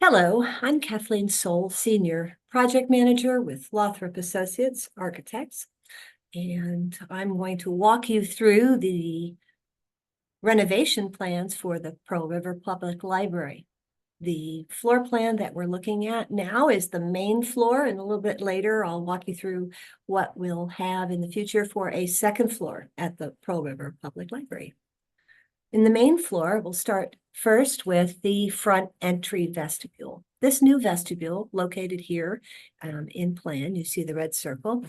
Hello, I'm Kathleen Sowle, Senior Project Manager with Lothrop Associates Architects, and I'm going to walk you through the renovation plans for the Pearl River Public Library. The floor plan that we're looking at now is the main floor, and a little bit later I'll walk you through what we'll have in the future for a second floor at the Pearl River Public Library. In the main floor, we'll start first with the front entry vestibule. This new vestibule, located here in plan, you see the red circle,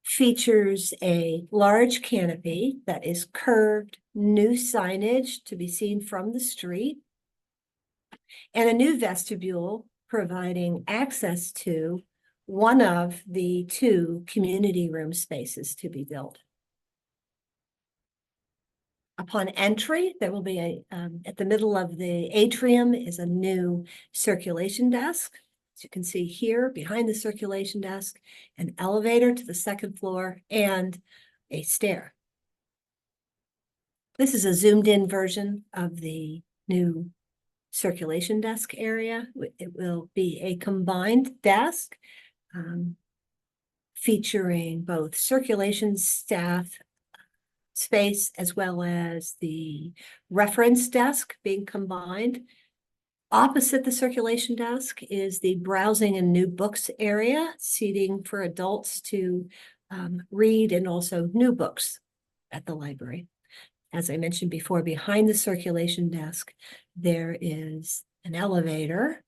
features a large canopy that is curved, new signage to be seen from the street, and a new vestibule providing access to one of the two community room spaces to be built. Upon entry, there will be at the middle of the atrium is a new circulation desk. As you can see here, behind the circulation desk, an elevator to the second floor and a stair. This is a zoomed in version of the new circulation desk area. It will be a combined desk featuring both circulation staff space as well as the reference desk being combined. Opposite the circulation desk is the browsing and new books area, seating for adults to read and also new books at the library. As I mentioned before, behind the circulation desk, there is an elevator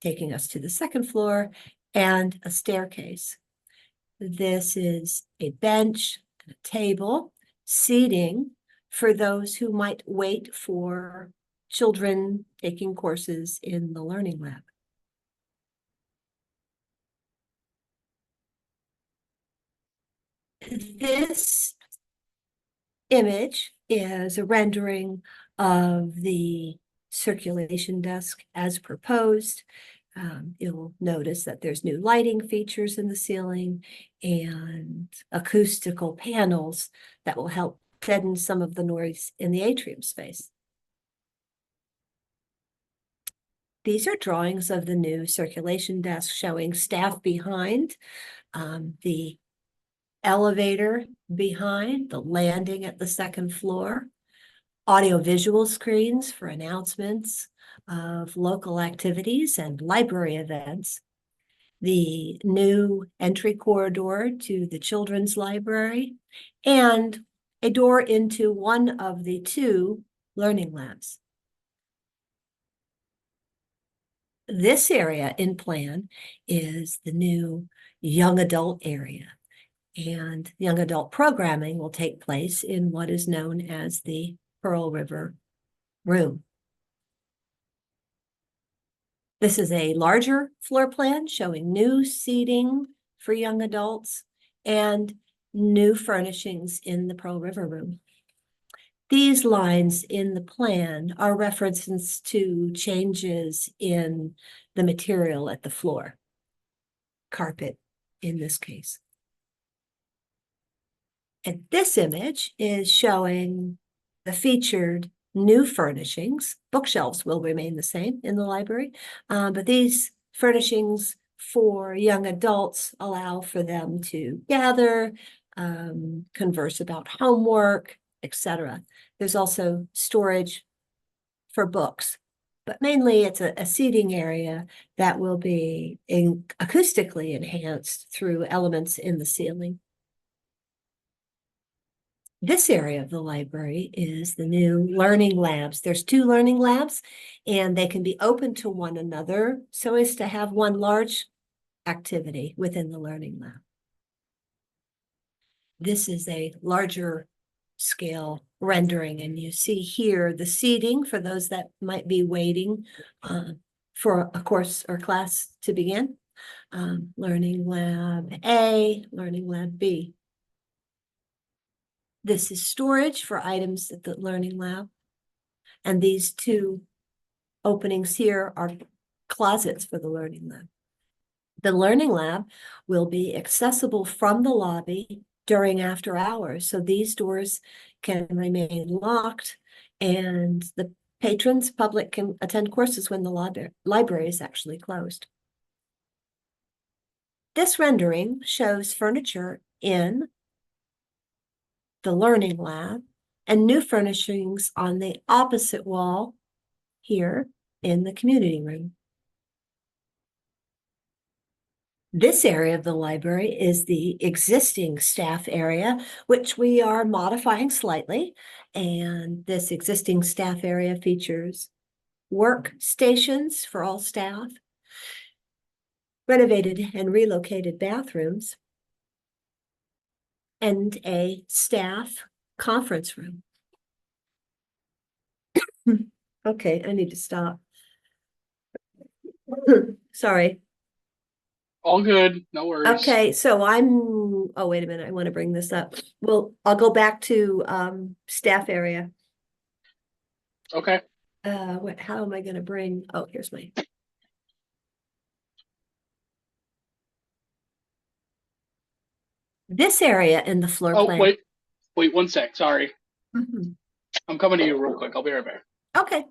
taking us to the second floor and a staircase. This is a bench and a table, seating for those who might wait for children taking courses in the Learning Lab. This image is a rendering of the circulation desk as proposed. You'll notice that there's new lighting features in the ceiling and acoustical panels that will help deaden some of the noise in the atrium space. These are drawings of the new circulation desk showing staff behind, the elevator behind, the landing at the second floor, audiovisual screens for announcements of local activities and library events, the new entry corridor to the children's library, and a door into one of the two learning labs. This area in plan is the new young adult area, and young adult programming will take place in what is known as the Pearl River Room. This is a larger floor plan showing new seating for young adults and new furnishings in the Pearl River Room. These lines in the plan are references to changes in the material at the floor, carpet in this case. And this image is showing the featured new furnishings. Bookshelves will remain the same in the library, but these furnishings for young adults allow for them to gather, converse about homework, etc. There's also storage for books, but mainly it's a seating area that will be acoustically enhanced through elements in the ceiling. This area of the library is the new learning labs. There's two learning labs, and they can be open to one another so as to have one large activity within the learning lab. This is a larger scale rendering, and you see here the seating for those that might be waiting for a course or class to begin. Learning Lab A, Learning Lab B. This is storage for items at the Learning Lab. And these two openings here are closets for the Learning Lab. The Learning Lab will be accessible from the lobby during after hours. So these doors can remain locked and the Patrons, public can attend courses when the library is actually closed. This rendering shows furniture in the learning lab and new furnishings on the opposite wall here in the community room. This area of the library is the existing staff area, which we are modifying slightly. And this existing staff area features workstations for all staff, renovated and relocated bathrooms, and a staff conference room. Okay, I need to stop. Sorry. All good, no worries. Okay, so oh, wait a minute, I want to bring this up. Well, I'll go back to staff area. Okay. How am I going to bring, oh, here's my. This area in the floor plan. Oh, wait 1 sec, sorry. Mhm. I'm coming to you real quick, I'll be right back. Okay.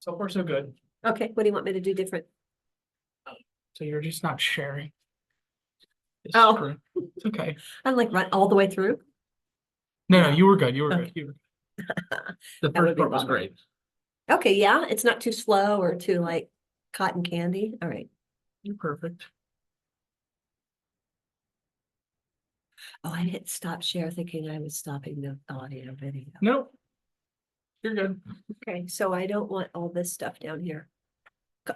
So far, so good. Okay, what do you want me to do different? So you're just not sharing. This Oh. screen. It's okay. I'm like run all the way through. No, you were good. You were Okay. good. You were The That would first be part was lovely. great. Okay, yeah, it's not too slow or too like cotton candy. All right. You're perfect. Oh, I hit stop share thinking I was stopping the audio video. No. You're good. Okay, so I don't want all this stuff down here.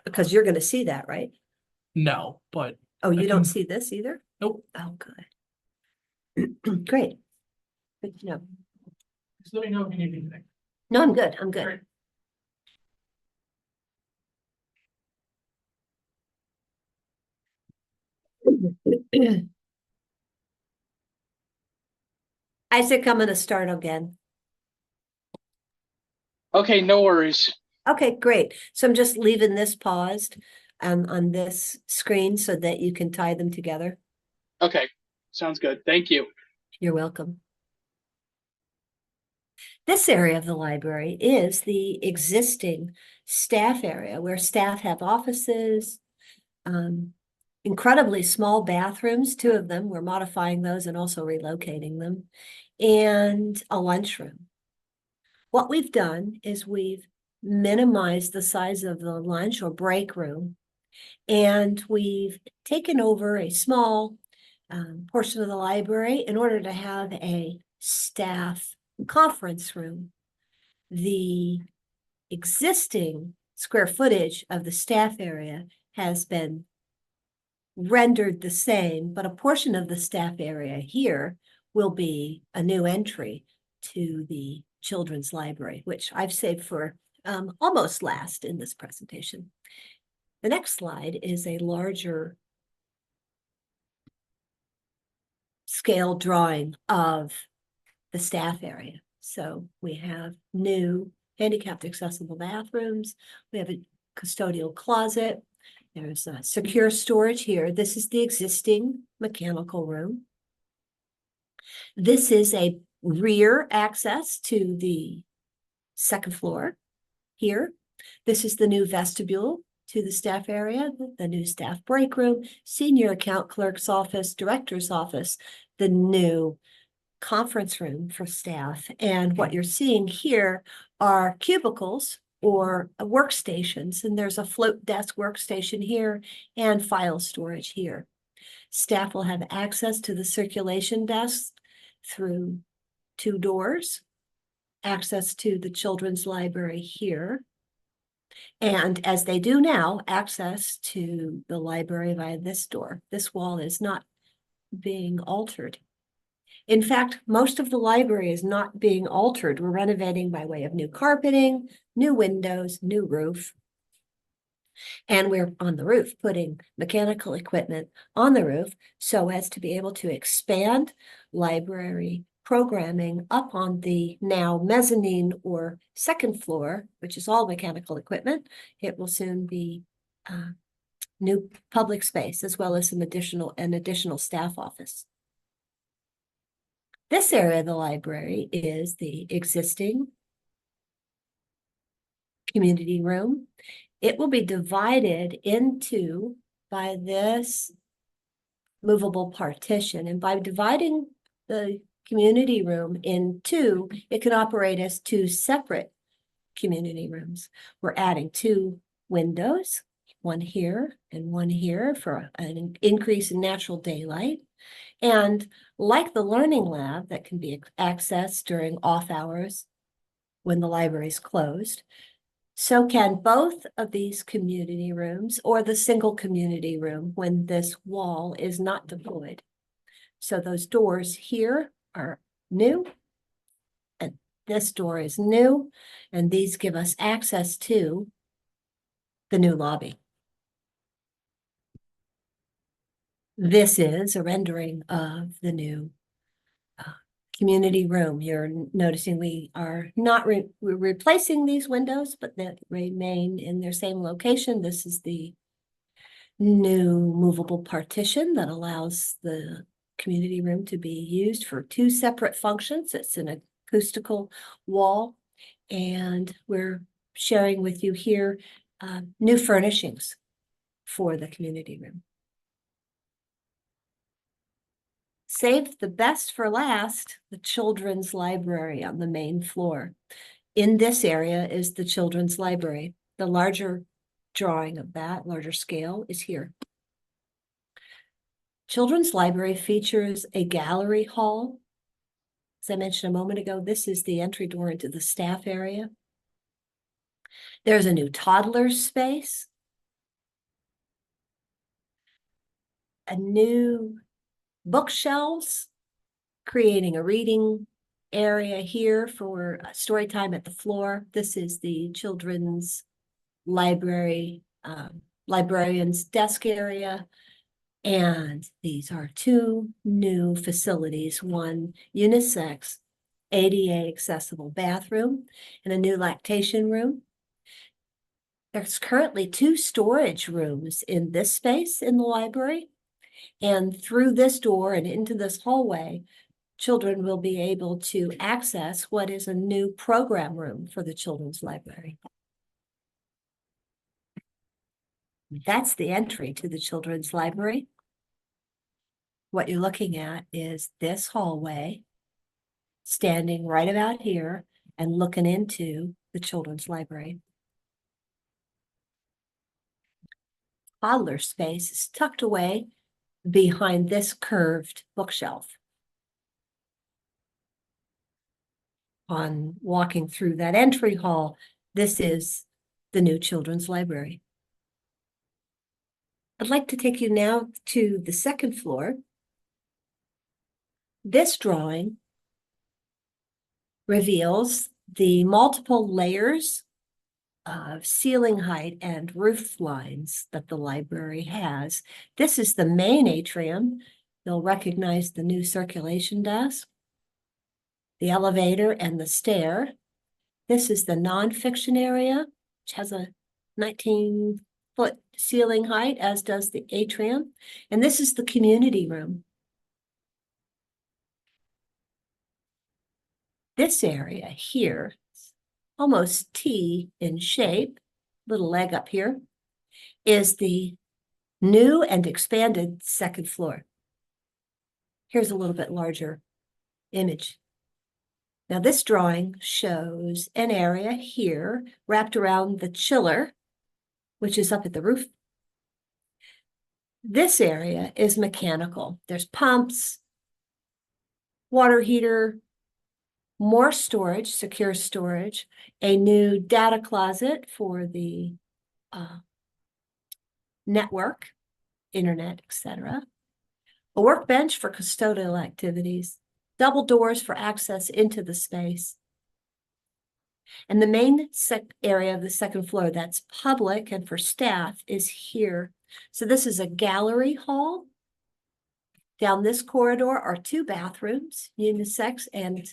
Because you're gonna see that, right? No, but Oh, you I don't can- see this either? nope. Oh, good. Great. Good to know. Just let me know if you need anything. No, I'm good. I'm good. Great. Isaac, I'm gonna start again. Okay, no worries. Okay, great. So I'm just leaving this paused on this screen so that you can tie them together. Okay, sounds good, thank you. You're welcome. This area of the library is the existing staff area where staff have offices, incredibly small bathrooms, 2 of them. We're modifying those and also relocating them, and a lunchroom. What we've done is we've minimized the size of the lunch or break room, and we've taken over a small portion of the library in order to have a staff conference room. The existing square footage of the staff area has been rendered the same, but a portion of the staff area here will be a new entry to the children's library, which I've saved for almost last in this presentation. The next slide is a larger scale drawing of the staff area. So we have new handicapped accessible bathrooms. We have a custodial closet. There's a secure storage here. This is the existing mechanical room. This is a rear access to the 2nd floor here. This is the new vestibule to the staff area, the new staff break room, senior account clerk's office, director's office, the new conference room for staff. And what you're seeing here are cubicles or workstations, and there's a float desk workstation here and file storage here. Staff will have access to the circulation desk through 2 doors, access to the children's library here, and as they do now, access to the library via this door. This wall is not being altered. In fact, most of the library is not being altered. We're renovating by way of new carpeting, new windows, new roof. And we're on the roof putting mechanical equipment on the roof so as to be able to expand library programming up on the now mezzanine or second floor, which is all mechanical equipment. It will soon be new public space as well as an additional staff office. This area of the library is the existing community room. It will be divided into by this movable partition. And by dividing the community room in two, it can operate as two separate community rooms. We're adding two windows, one here and one here for an increase in natural daylight. And like the learning lab that can be accessed during off hours when the library is closed, so can both of these community rooms or the single community room when this wall is not deployed. So those doors here are new, and this door is new, and these give us access to the new lobby. This is a rendering of the new community room. You're noticing we are not we're replacing these windows, but that remain in their same location. This is the new movable partition that allows the community room to be used for two separate functions. It's an acoustical wall, and we're sharing with you here new furnishings for the community room. Save the best for last, the children's library on the main floor. In this area is the children's library. The larger drawing of that, larger scale, is here. Children's library features a gallery hall. As I mentioned a moment ago, this is the entry door into the staff area. There's a new toddler space, a new bookshelves, creating a reading area here for story time at the floor. This is the children's library, librarian's desk area. And these are two new facilities, one unisex ADA accessible bathroom and a new lactation room. There's currently two storage rooms in this space in the library. And through this door and into this hallway, children will be able to access what is a new program room for the children's library. That's the entry to the children's library. What you're looking at is this hallway, standing right about here and looking into the children's library. Toddler space is tucked away behind this curved bookshelf. On walking through that entry hall, this is the new children's library. I'd like to take you now to the second floor. This drawing reveals the multiple layers of ceiling height and roof lines that the library has. This is the main atrium. You'll recognize the new circulation desk, the elevator, and the stair. This is the nonfiction area, which has a 19-foot ceiling height, as does the atrium. And this is the community room. This area here, almost T in shape, little leg up here, is the new and expanded second floor. Here's a little bit larger image. Now this drawing shows an area here wrapped around the chiller, which is up at the roof. This area is mechanical. There's pumps, water heater, more storage, secure storage, a new data closet for the network, internet, etc., a workbench for custodial activities, double doors for access into the space. And the main area of the second floor that's public and for staff is here. So this is a gallery hall Down this corridor are 2 bathrooms, unisex and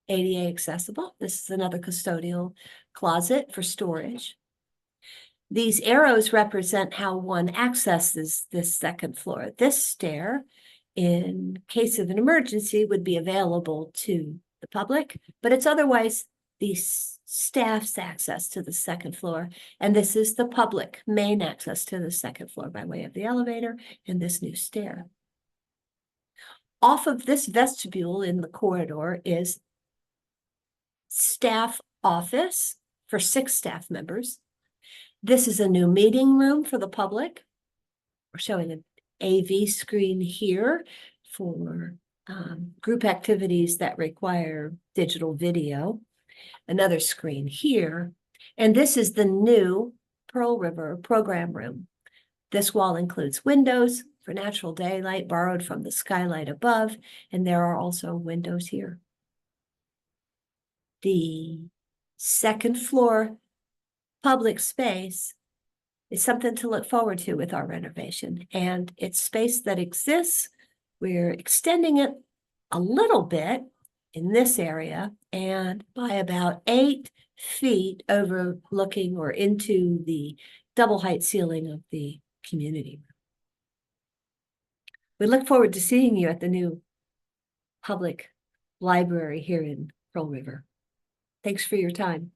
ADA accessible. This is another custodial closet for storage. These arrows represent how one accesses this second floor. This stair, in case of an emergency, would be available to the public, but it's otherwise the staff's access to the second floor. And this is the public main access to the second floor by way of the elevator and this new stair. Off of this vestibule in the corridor is staff office for 6 staff members. This is a new meeting room for the public. We're showing an AV screen here for group activities that require digital video. Another screen here. And this is the new Pearl River program room. This wall includes windows for natural daylight borrowed from the skylight above, and there are also windows here. The second floor public space is something to look forward to with our renovation, and it's space that exists. We're extending it a little bit in this area and by about 8 feet overlooking or into the double height ceiling of the community room. We look forward to seeing you at the new public library here in Pearl River. Thanks for your time.